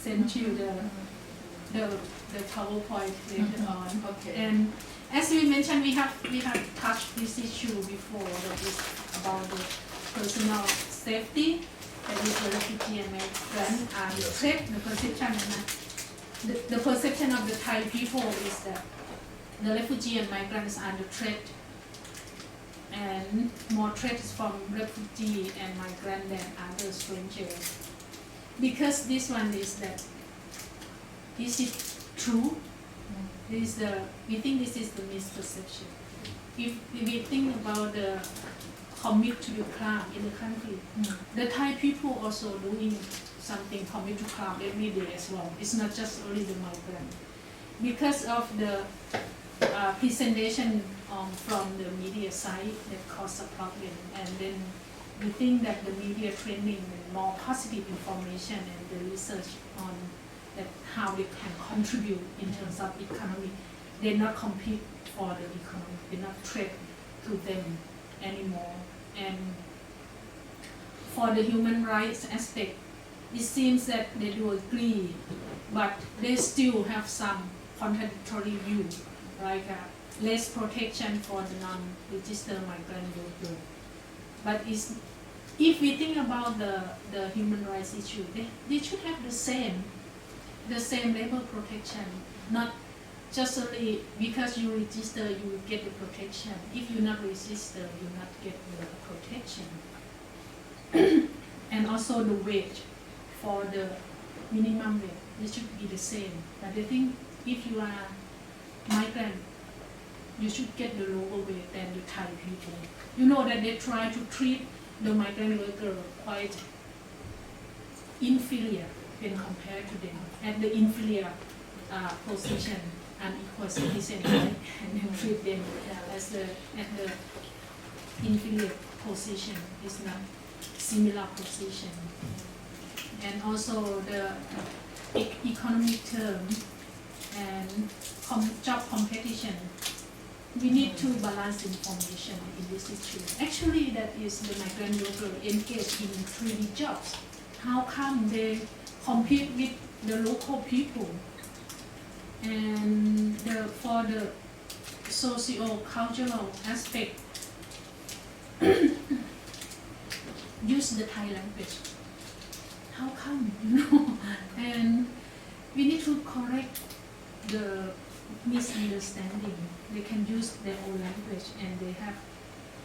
send you the PowerPoint later on. Okay. And as we mentioned, we have touched this issue before, that is about the personal safety, that is the refugee and migrant are the threat, the perception of the Thai people is that the refugee and migrants are the threat, and more threats from refugee and migrant than other strangers. Because this one is that, is it true? We think this is the misperception. If we think about the commit to the crime in the country, the Thai people also doing something commit to crime every day as well. It's not just only the migrant. Because of the presentation from the media side that cause a problem, and then we think that the media training and more positive information and the research on that how they can contribute in terms of economy, they not compete for the economy, they not threat to them anymore. And for the human rights aspect, it seems that they do agree, but they still have some contradictory view, like less protection for the non-registered migrant workers. But if we think about the human rights issue, they should have the same level of protection, not just only because you register you will get the protection. If you not register, you not get the protection. And also the wage for the minimum wage, it should be the same. But I think if you are migrant, you should get the lower wage than the Thai people. You know that they try to treat the migrant worker quite inferior when compared to them, at the inferior position and equal citizen, and treat them as at the inferior position. It's not similar position. And also the economic term and job competition. We need to balance information in this issue. Actually, that is the migrant worker engaged in 3D jobs. How come they compete with the local people? And for the socio-cultural aspect, use the Thai language. How come? And we need to correct the misunderstanding. They can use their own language, and they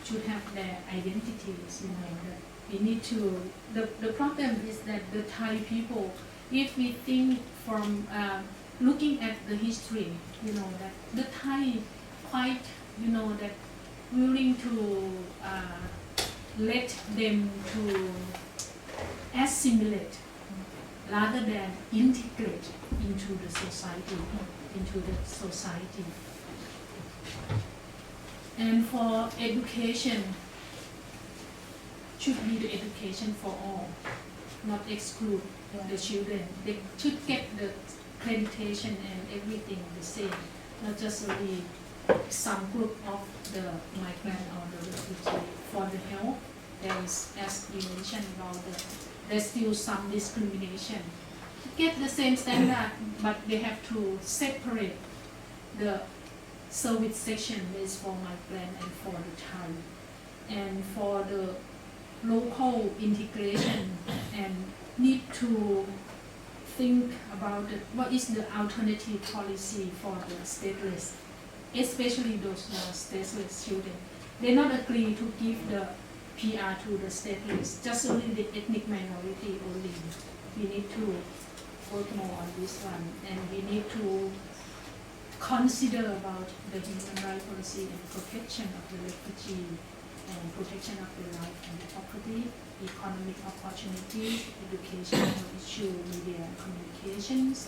should have their identities. That we need to. The problem is that the Thai people, if we think from looking at the history, that the Thai quite, that willing to let them to assimilate rather than integrate into the society. And for education, should be the education for all, not exclude the children. They should get the accreditation and everything the same, not just only some group of the migrant or the refugee. For the health, there is, as you mentioned about there's still some discrimination. Get the same standard, but they have to separate the service section is for migrant and for the Thai. And for the local integration, and need to think about what is the alternative policy for the stateless, especially those stateless children. They not agree to give the PR to the stateless, just only the ethnic minority only. We need to work more on this one, and we need to consider about the human rights policy and protection of the refugee, and protection of the life and the property, economic opportunities, educational issue, media and communications,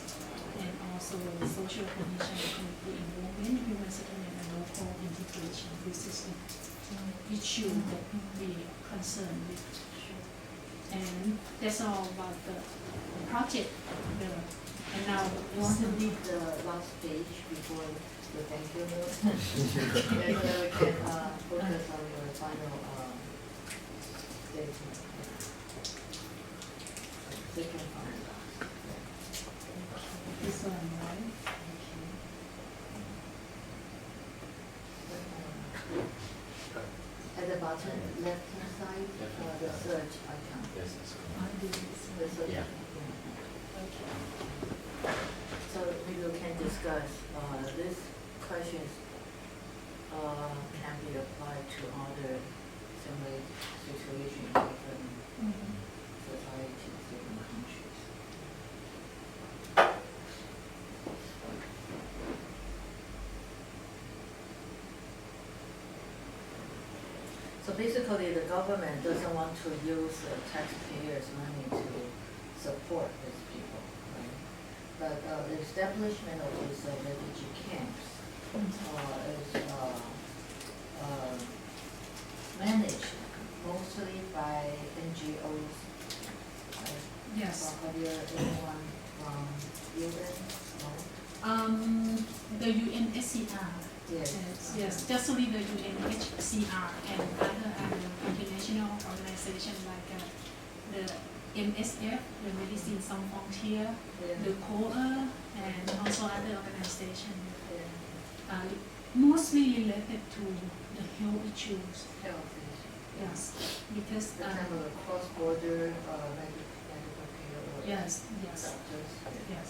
and also social cohesion, community involvement, human settlement, and local integration. This is the issue that we are concerned with. And that's all about the project. And now You want to read the last page before the thank you note? So that we can focus on your final statement. Second part. bottom left-hand side, the search icon. Yes, that's correct. I do this. The search Yeah. icon. Okay. So maybe we can discuss, these questions can be applied to other similar situations in different Mhm. societies, different countries. So basically, the government doesn't want to use the taxpayers' money to support these people, right? But the establishment of these refugee camps is managed mostly by NGOs. Right? Yes. Have you anyone from UN? No? The UNHCR. Yes. Yes, just only the UNHCR and other international organizations like the MSF, the Medicine Sans Frontières, the Yeah. COA, and also other organizations, Yeah. mostly related to the health issues. Health issues. Yes, because The kind of cross-border medical care or yes, doctors. yes.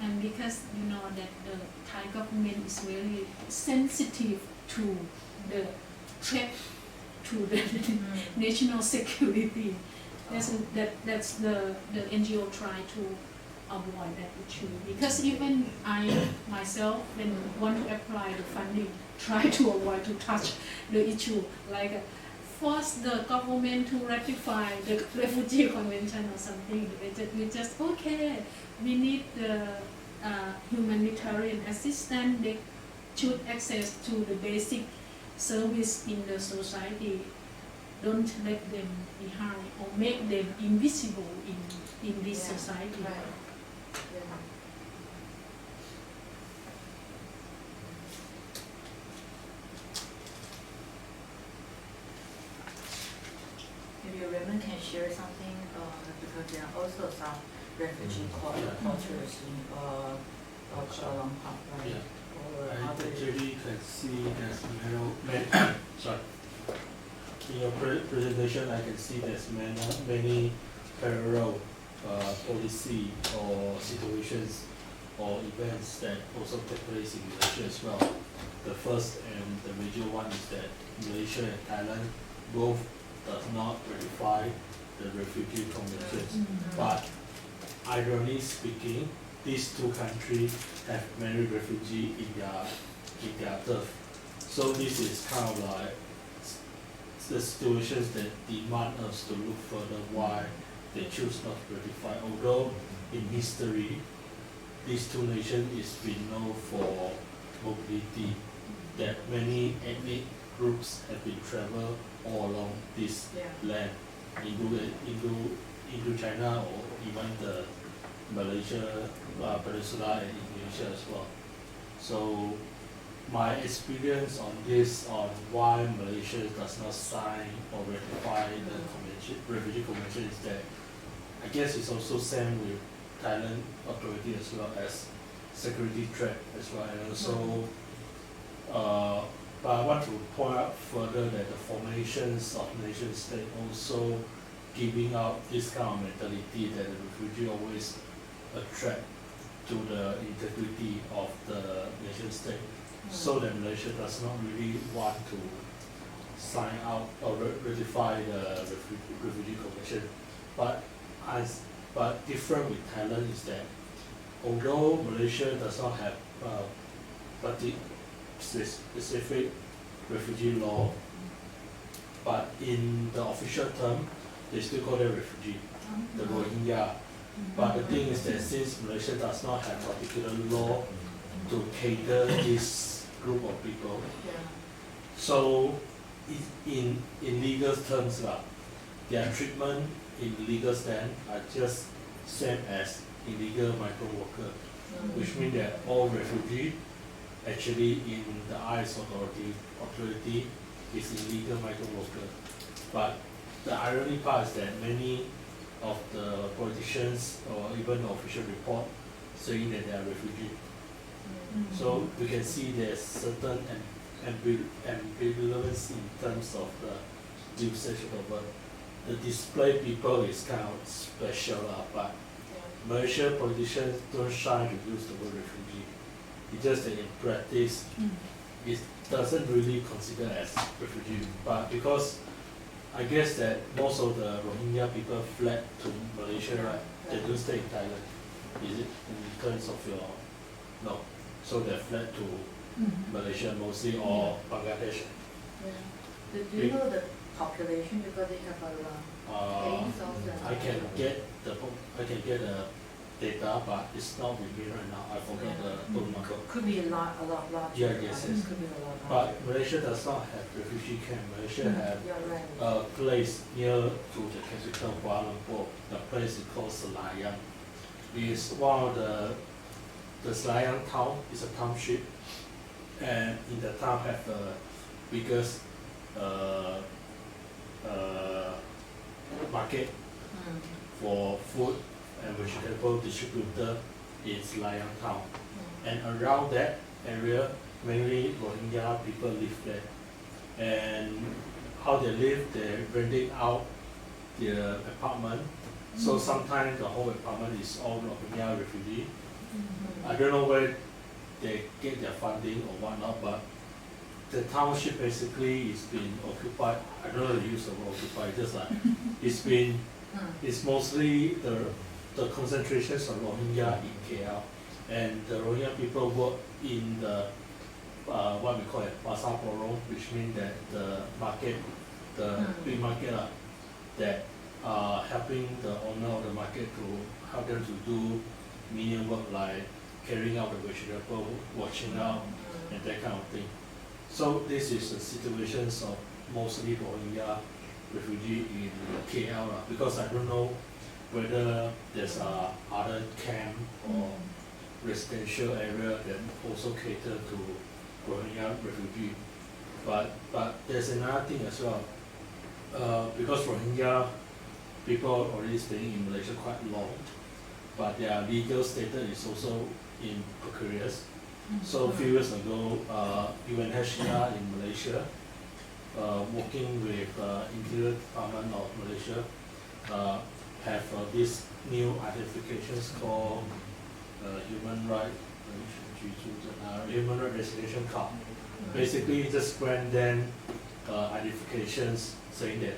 And because you know that the Thai government is very sensitive to the threat to the national security. That's the NGO try to avoid that issue. Because even I myself, when want to apply the funding, try to avoid to touch the issue, like force the government to ratify the refugee convention or something. We just okay. We need the humanitarian assistance. They should access to the basic service in the society. Don't let them behind or make them invisible in this Yeah. society. Right. Yeah. Maybe Raymond can share something, because there are also some refugee cultures in Kuala Lumpur, right? Yeah. Or I other. actually can see there's sorry. In your presentation, I can see there's many parallel policy or situations or events that also take place in Malaysia as well. The first and the major one is that Malaysia and Thailand both does not ratify the refugee conventions. But ironically speaking, these two countries have many refugees in their turf. So this is kind of like the situations that demand us to look further why they choose not to ratify. Although in history, these two nations is been known for mobility, that many ethnic groups have been traveled all along this Yeah. land, into China or even the Malaysia Peninsula and Indonesia as well. So my experience on this, on why Malaysia does not sign or ratify the refugee convention, is that I guess it's also same with Thailand authority as well as security threat as well, and also but I want to point out further that the formations of nation state also giving out this kind of mentality that the refugee always a threat to the integrity of the nation state, so that Malaysia does not really want to sign out or ratify the refugee convention. But different with Thailand is that although Malaysia does not have specific refugee law, but in the official term, they still call them refugee, the Rohingya. But the thing is that since Malaysia does not have particular law to cater this group of people, Yeah. so in legal terms, their treatment in legal stand are just same as illegal migrant worker, which means that all refugee actually in the eyes of the authority is illegal migrant worker. But the irony part is that many of the politicians or even the official report saying that they are refugee. So we can see there's certain ambivalence in terms of the usage of the word. The displaced people is kind of special, but Malaysian politicians don't shy to use the word refugee. It's just that in practice, it doesn't really consider as refugee. But because I guess that most of the Rohingya people fled to Malaysia, right? They don't stay in Thailand. Is it in terms of your no? So they fled to Malaysia mostly or Bangladesh. Do you know the population because they have around 80,000? I can get the data, but it's not with me right now. I forgot the total number. Could be a lot larger. Yeah, yes, yes. Could be a lot larger. But Malaysia does not have refugee camp. Malaysia have You're right. a place near to the capital Kuala Lumpur. The place is called Selayang. It's one of the Selayang town is a township, and in the town have the biggest market for food and vegetable distributor in Selayang town. And around that area, mainly Rohingya people live there. And how they live, they renting out their apartment. So sometimes the whole apartment is all Rohingya refugee. I don't know where they get their funding or whatnot, but the township basically is been occupied. I don't know the use of occupied, just like it's mostly the concentrations of Rohingya in KL, and the Rohingya people work in the what we call it pasar borong, which means that the market, the big market, that helping the owner of the market to help them to do menial work like carrying out the vegetable, washing out, and that kind of thing. So this is the situations of mostly Rohingya refugee in KL, because I don't know whether there's other camp or residential area that also cater to Rohingya refugee. But there's another thing as well, because Rohingya people already staying in Malaysia quite long, but their legal status is also in precarious. So a few years ago, UNHCR in Malaysia, working with Interior Department of Malaysia, have this new identifications called human right resignation card. Basically, just grant them identifications saying that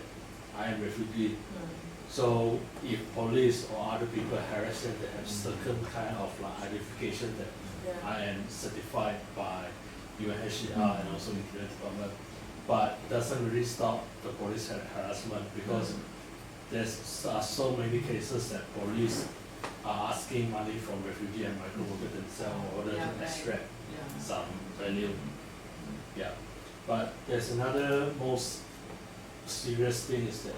I am refugee. So if police or other people harass them, they have certain kind of identification that I am certified by UNHCR and also Interior Department. But it doesn't really stop the police harassment, because there's so many cases that police are asking money from refugee and migrant workers themselves in order to extract some value. Yeah. But there's another most serious thing is that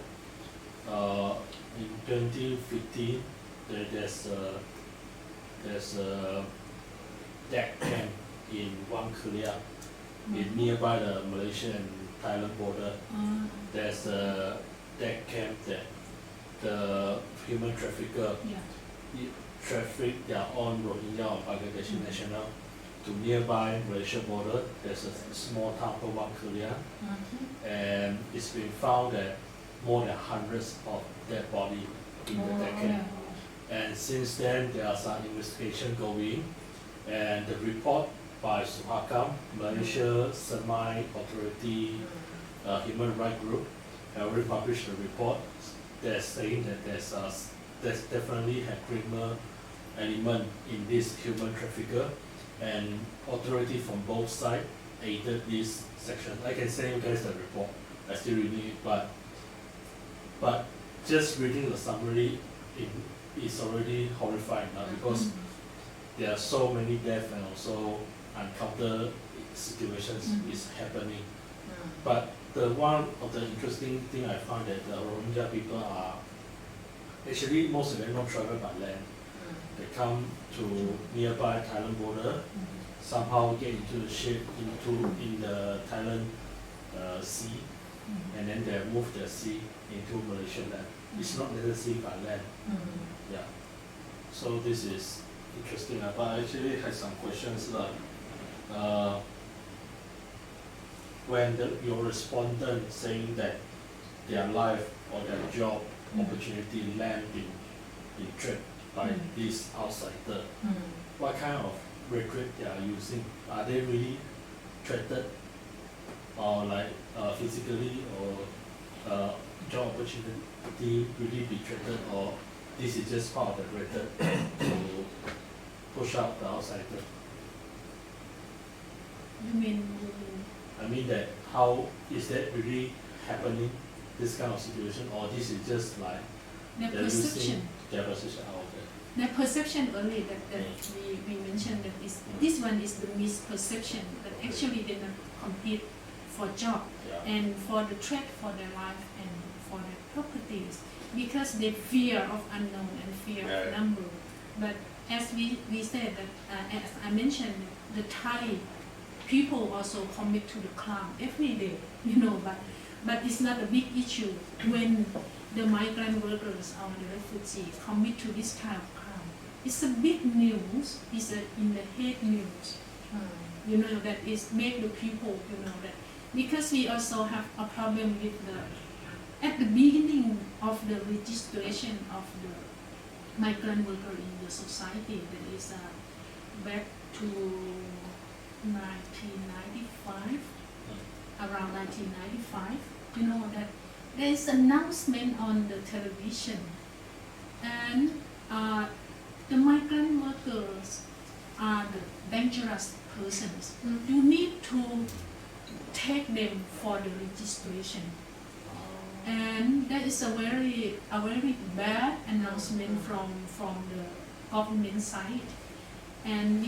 in 2015 there's a death camp in Wang Korea, in nearby the Malaysia and Thailand border. There's a death camp that the human trafficker traffic their own Rohingya or Bangladeshi national to nearby Malaysia border. There's a small town called Wang Korea, and it's been found that more than hundreds of dead body in the death camp. And since then, there are some investigation going, and the report by Suhakam, Malaysia Semi-Authority Human Rights Group, have already published a report that's saying that there's definitely a criminal element in this human trafficker, and authority from both sides aided this section. I can send you guys the report. I still reading it, but just reading the summary, it's already horrifying now, because there are so many deaths and also encounter situations is happening. But the one of the interesting thing I found that the Rohingya people are actually most of them not travel by land. They come to nearby Thailand border, somehow get into the ship in the Thailand sea, and then they move the sea into Malaysian land. It's not necessarily by land. Yeah. So this is interesting. But I actually had some questions like when your respondent saying that their life or their job opportunity land in threat by this outsider, what kind of rhetoric they are using? Are they really threatened or like physically or job opportunity really be threatened, or this is just part of the rhetoric to push out the outsider? You mean I mean that how is that really happening, this kind of situation, or this is just like the they're perception? using their position out of it? The perception only that we mentioned that this one is the misperception that actually they not compete for job Yeah. and for the threat for their life and for their properties because they fear of unknown and fear of number. But as we said that as I mentioned, the Thai people also commit to the crime every day, but it's not a big issue when the migrant workers or the refugees commit to this kind of crime. It's a big news, it's in the head news, that is make the people, that because we also have a problem with at the beginning of the registration of the migrant worker in the society, that is back to 1995, around 1995, that there is announcement on the television, and the migrant workers are the dangerous persons. You need to take them for the registration, and that is a very bad announcement from the government side, and